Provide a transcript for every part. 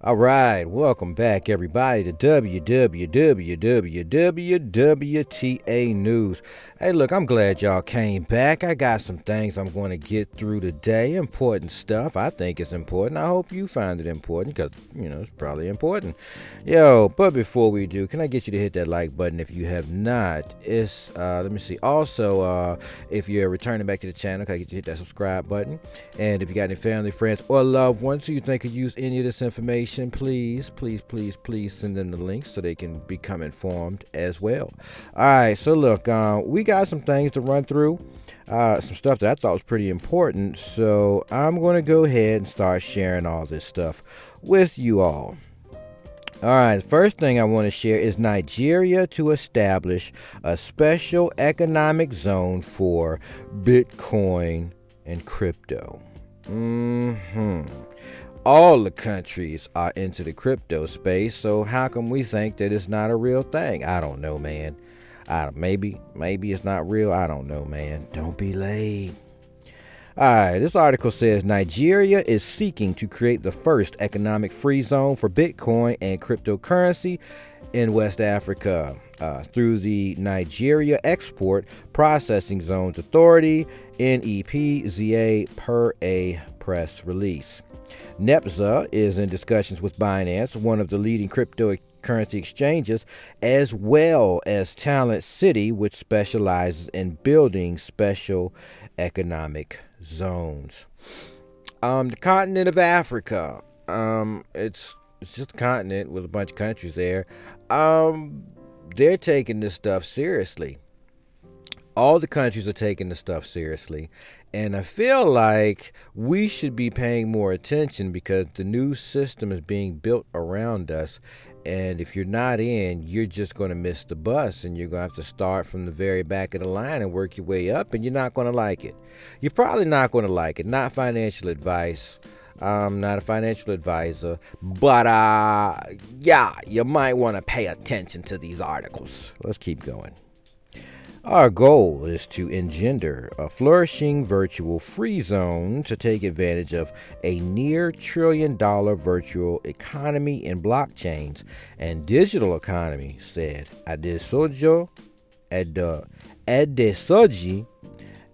All right, welcome back, everybody, to WWWWWTA News. Hey, look, I'm glad y'all came back. I got some things I'm going to get through today. Important stuff. I think it's important. I hope you find it important because, it's probably important. Yo, but before we do, can I get you to hit that like button if you have not? Let me see. Also, if you're returning back to the channel, can I get you to hit that subscribe button? And if you got any family, friends, or loved ones who you think could use any of this information, please send them the links so they can become informed as well. All right, so look, we got some things to run through, some stuff that I thought was pretty important. So I'm going to go ahead and start sharing all this stuff with you all. All right, the first thing I want to share is Nigeria to establish a special economic zone for Bitcoin and crypto. All the countries are into the crypto space, so how come we think that it's not a real thing? I don't know, man. Maybe it's not real. I don't know, man. Don't be late. Alright, this article says Nigeria is seeking to create the first economic free zone for Bitcoin and cryptocurrency in West Africa through the Nigeria Export Processing Zones Authority, NEPZA, per a press release. NEPZA is in discussions with Binance, one of the leading cryptocurrency exchanges, as well as Talent City, which specializes in building special economic zones. The continent of Africa, it's just a continent with a bunch of countries there. They're taking this stuff seriously. All the countries are taking this stuff seriously. And I feel like we should be paying more attention because the new system is being built around us. And if you're not in, you're just going to miss the bus and you're going to have to start from the very back of the line and work your way up, and you're not going to like it. You're probably not going to like it. Not financial advice. I'm not a financial advisor, but yeah, you might want to pay attention to these articles. Let's keep going. Our goal is to engender a flourishing virtual free zone to take advantage of a near $1 trillion virtual economy in blockchains and digital economy, said Adesoji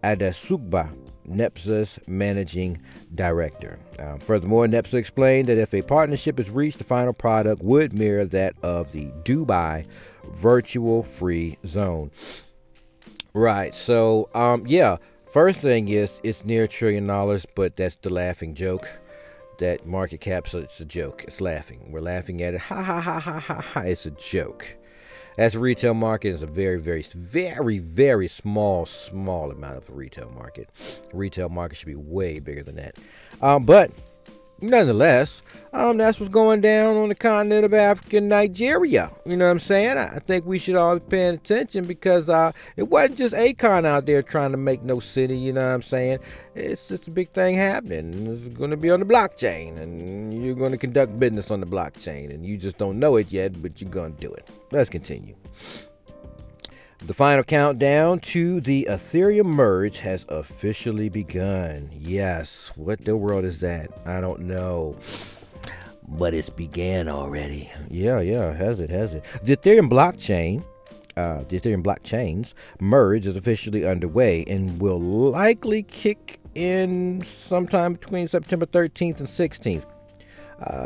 Adesugba, NEPZA's managing director. Furthermore, NEPZA explained that if a partnership is reached, the final product would mirror that of the Dubai virtual free zone. Right. So, yeah. First thing is it's near $1 trillion, but that's the laughing joke. That market cap, so it's a joke. It's laughing. We're laughing at it. Ha ha ha ha ha ha. It's a joke. That's a retail market. It's a very, very, very, very small amount of the retail market. Retail market should be way bigger than that. But nonetheless, that's what's going down on the continent of Africa and Nigeria. You know what I'm saying? I think we should all be paying attention because it wasn't just Akon out there trying to make no city. You know what I'm saying? It's just a big thing happening. It's going to be on the blockchain, and you're going to conduct business on the blockchain, and you just don't know it yet, but you're going to do it. Let's continue. The final countdown to the Ethereum merge has officially begun. Yes, what the world is that? I don't know. But it's began already. Yeah, has it. The Ethereum blockchains merge is officially underway and will likely kick in sometime between September 13th and 16th.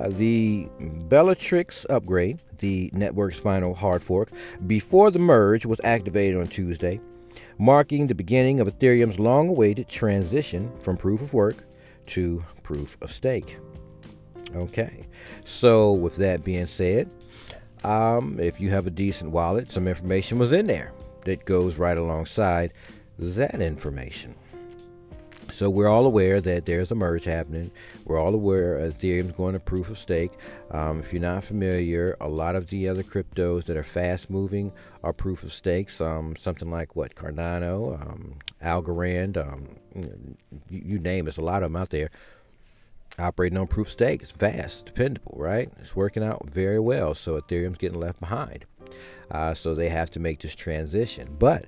The Bellatrix upgrade, the network's final hard fork, before the merge was activated on Tuesday, marking the beginning of Ethereum's long-awaited transition from proof of work to proof of stake. Okay, so with that being said, if you have a decent wallet, some information was in there that goes right alongside that information. So we're all aware that there's a merge happening. We're all aware Ethereum's going to proof of stake. If you're not familiar, a lot of the other cryptos that are fast moving are proof of stakes. Something like Cardano, Algorand, you name it. There's a lot of them out there operating on proof of stake. It's fast, dependable, right? It's working out very well. So Ethereum's getting left behind. So they have to make this transition. But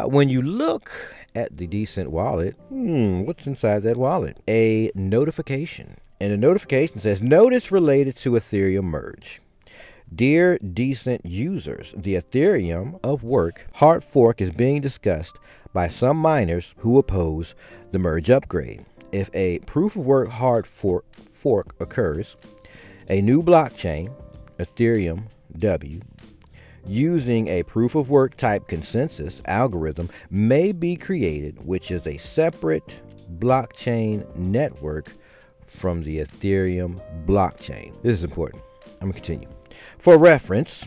when you look at the decent wallet, what's inside that wallet? A notification And the notification says, notice related to Ethereum merge. Dear decent users, the Ethereum of work hard fork is being discussed by some miners who oppose the merge upgrade. If a proof of work hard fork occurs, a new blockchain, Ethereum W, using a proof of work type consensus algorithm may be created, which is a separate blockchain network from the Ethereum blockchain. This is important. I'm going to continue. For reference,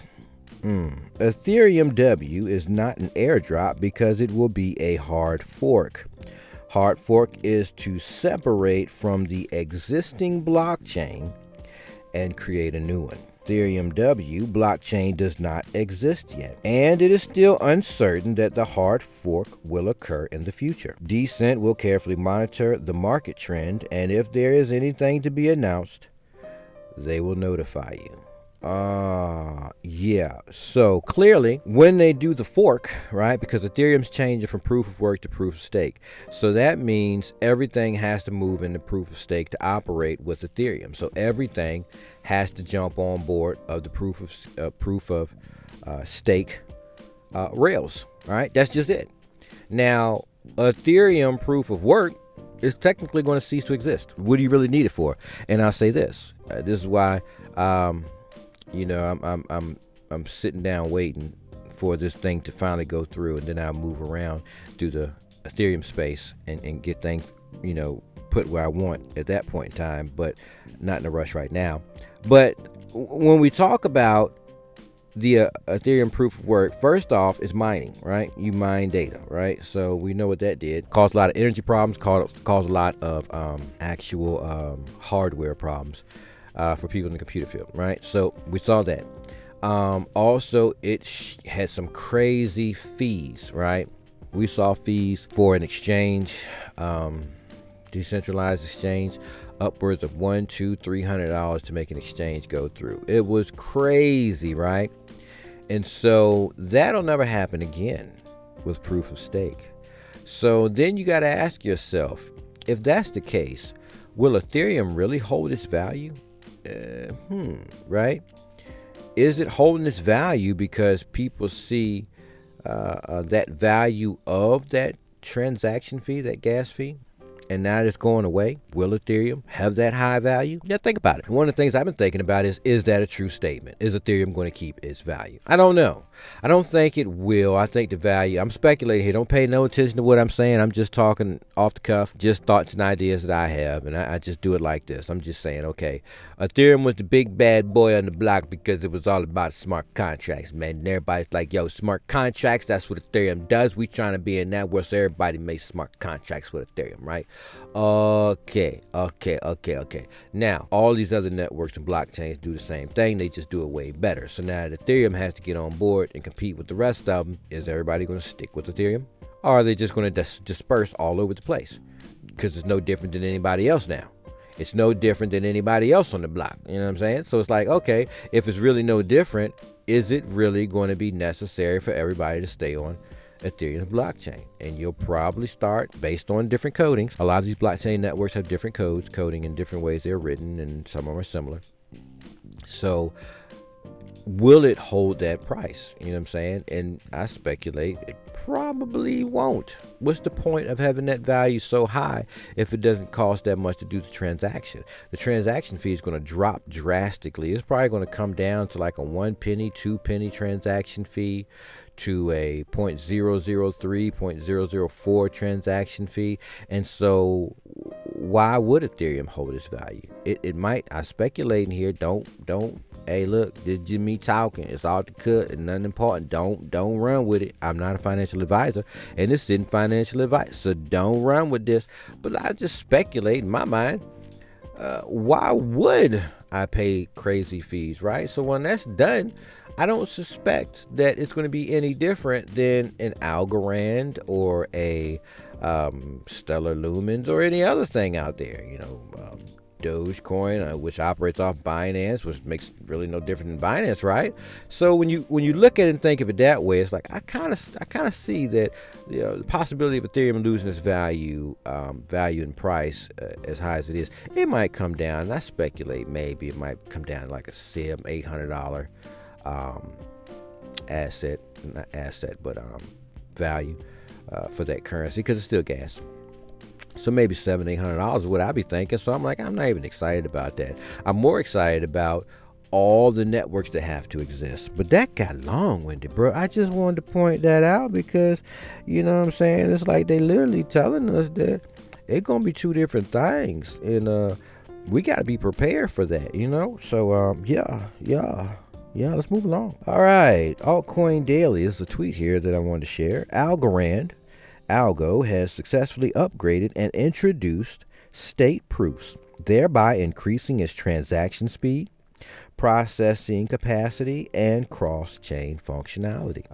Ethereum W is not an airdrop because it will be a hard fork. Hard fork is to separate from the existing blockchain and create a new one. Ethereum W blockchain does not exist yet, and it is still uncertain that the hard fork will occur in the future. Decent will carefully monitor the market trend, and if there is anything to be announced, they will notify you. Yeah. So clearly, when they do the fork, right, because Ethereum's changing from proof of work to proof of stake. So that means everything has to move into proof of stake to operate with Ethereum. So everything has to jump on board of the proof of stake rails. Right. That's just it. Now, Ethereum proof of work is technically going to cease to exist. What do you really need it for? And I'll say this. This is why. I'm sitting down waiting for this thing to finally go through, and then I'll move around through the Ethereum space and get things, put where I want at that point in time, but not in a rush right now. But when we talk about the Ethereum proof of work, first off is mining, right? You mine data, right? So we know what that did. Caused a lot of energy problems, caused a lot of actual hardware problems for people in the computer field, right? So we saw that. Also, it had some crazy fees, right? We saw fees for an exchange, decentralized exchange, upwards of $100, $200, $300 to make an exchange go through. It was crazy, right? And so that'll never happen again with proof of stake. So then you got to ask yourself, if that's the case, will Ethereum really hold its value? Right? Is it holding its value because people see that value of that transaction fee, that gas fee, and now it's going away? Will Ethereum have that high value? Yeah, think about it. One of the things I've been thinking about is that a true statement? Is Ethereum going to keep its value? I don't know. I don't think it will. I think the value, I'm speculating here. Don't pay no attention to what I'm saying. I'm just talking off the cuff, just thoughts and ideas that I have, and I just do it like this. I'm just saying, okay, Ethereum was the big bad boy on the block because it was all about smart contracts, man. And everybody's like, yo, smart contracts, that's what Ethereum does. We trying to be in that where so everybody makes smart contracts with Ethereum, right? Okay. Now, all these other networks and blockchains do the same thing. They just do it way better. So now that Ethereum has to get on board and compete with the rest of them, is everybody going to stick with Ethereum? Or are they just going to disperse all over the place? Because it's no different than anybody else now. It's no different than anybody else on the block. You know what I'm saying? So it's like, okay, if it's really no different, is it really going to be necessary for everybody to stay on Ethereum blockchain? And you'll probably start based on different codings. A lot of these blockchain networks have different coding in different ways they're written, and some of them are similar. So will it hold that price? You know what I'm saying? And I speculate it probably won't. What's the point of having that value so high if it doesn't cost that much to do the transaction? The transaction fee is going to drop drastically. It's probably going to come down to like a 1 penny, 2 penny transaction fee, to a 0.003, 0.004 transaction fee. And so why would Ethereum hold its value? It might. I speculating here. Don't hey, look, this is just me talking. It's all the cut and nothing important. Don't run with it. I'm not a financial advisor, and this isn't financial advice, so don't run with this. But I just speculate in my mind, why would I pay crazy fees, right? So when that's done, I don't suspect that it's going to be any different than an Algorand or a Stellar Lumens or any other thing out there. Dogecoin, which operates off Binance, which makes really no different than Binance, right? So when you look at it and think of it that way, it's like I kind of see that the possibility of Ethereum losing its value and price as high as it is, it might come down. And I speculate maybe it might come down to like a $800 value for that currency, because it's still gas. So maybe $700-800 is what I'd be thinking. So I'm like, I'm not even excited about that. I'm more excited about all the networks that have to exist. But that got long-winded, bro. I just wanted to point that out because, you know what I'm saying? It's like they literally telling us that it's going to be two different things. And we got to be prepared for that, you know? So, yeah, let's move along. All right. Altcoin Daily is a tweet here that I wanted to share. Algo has successfully upgraded and introduced state proofs, thereby increasing its transaction speed, processing capacity, and cross-chain functionality.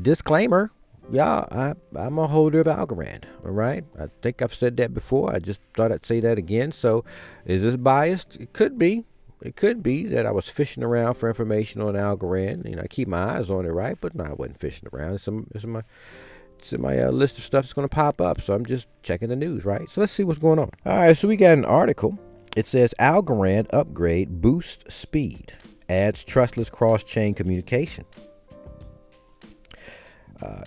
Disclaimer. Yeah, I'm a holder of Algorand, all right? I think I've said that before. I just thought I'd say that again. So is this biased? It could be. It could be that I was fishing around for information on Algorand. You know, I keep my eyes on it, right? But no, I wasn't fishing around. It's in my list of stuff that's going to pop up. So I'm just checking the news, right? So let's see what's going on. All right, so we got an article. It says Algorand upgrade boosts speed, adds trustless cross-chain communication.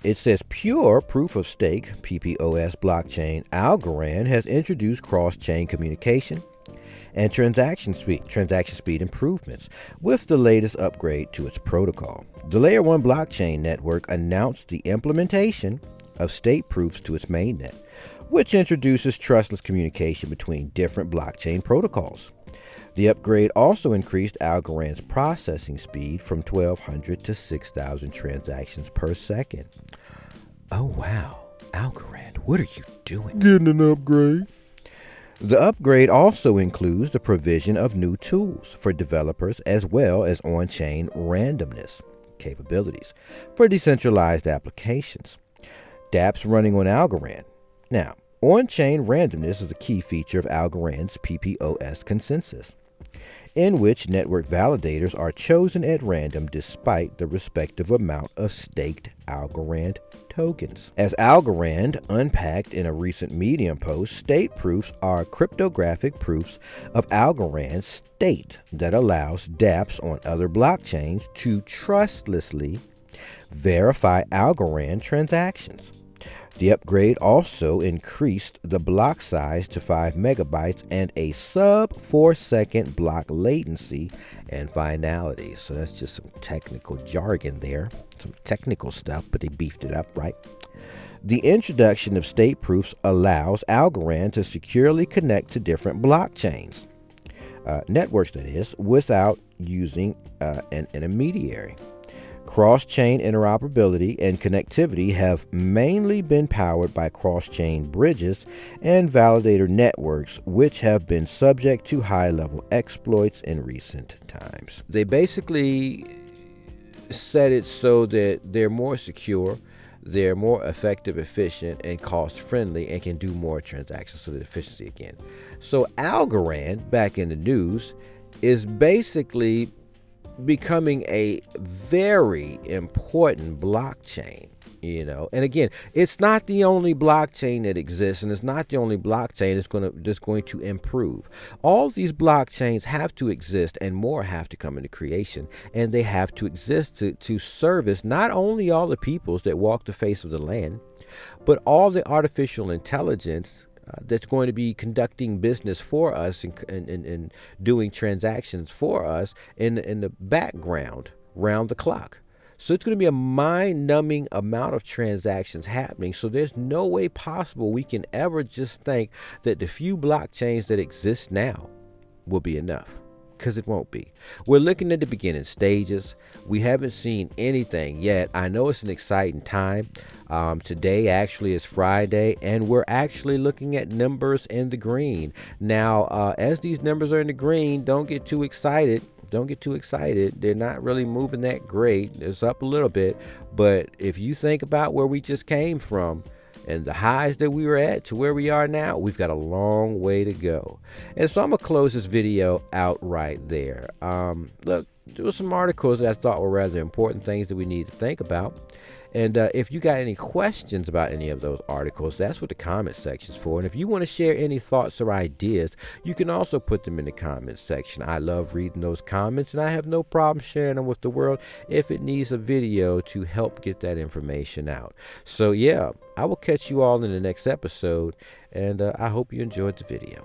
It says pure proof of stake, PPOS blockchain, Algorand has introduced cross-chain communication and transaction speed improvements with the latest upgrade to its protocol. The Layer 1 blockchain network announced the implementation of state proofs to its mainnet, which introduces trustless communication between different blockchain protocols. The upgrade also increased Algorand's processing speed from 1,200 to 6,000 transactions per second. Oh wow, Algorand, what are you doing? Getting an upgrade. The upgrade also includes the provision of new tools for developers as well as on-chain randomness capabilities for decentralized applications. dApps running on Algorand. Now, on-chain randomness is a key feature of Algorand's PPOS consensus, in which network validators are chosen at random despite the respective amount of staked Algorand tokens. As Algorand unpacked in a recent Medium post, state proofs are cryptographic proofs of Algorand's state that allows dApps on other blockchains to trustlessly verify Algorand transactions. The upgrade also increased the block size to 5 megabytes and a sub 4-second block latency and finality. So that's just some technical jargon there, some technical stuff, but they beefed it up, right? The introduction of state proofs allows Algorand to securely connect to different blockchains, networks that is, without using an intermediary. Cross-chain interoperability and connectivity have mainly been powered by cross-chain bridges and validator networks, which have been subject to high-level exploits in recent times. They basically set it so that they're more secure, they're more effective, efficient, and cost-friendly, and can do more transactions, so the efficiency again. So Algorand, back in the news, is basically becoming a very important blockchain, you know. And again, it's not the only blockchain that exists, and it's not the only blockchain that's going to improve. All these blockchains have to exist, and more have to come into creation, and they have to exist to service not only all the peoples that walk the face of the land, but all the artificial intelligence that's going to be conducting business for us and doing transactions for us in the background, round the clock. So it's going to be a mind-numbing amount of transactions happening. So there's no way possible we can ever just think that the few blockchains that exist now will be enough, because it won't be. We're looking at the beginning stages. We haven't seen anything yet. I know it's an exciting time. Today actually is Friday, and we're actually looking at numbers in the green. Now, as these numbers are in the green, don't get too excited. Don't get too excited. They're not really moving that great. It's up a little bit, but if you think about where we just came from, And the highs that we were at to where we are now, we've got a long way to go. And so I'm going to close this video out right there. Look, there were some articles that I thought were rather important things that we need to think about. And if you got any questions about any of those articles, that's what the comment section's for. And if you want to share any thoughts or ideas, you can also put them in the comment section. I love reading those comments, and I have no problem sharing them with the world if it needs a video to help get that information out. So yeah, I will catch you all in the next episode, and I hope you enjoyed the video.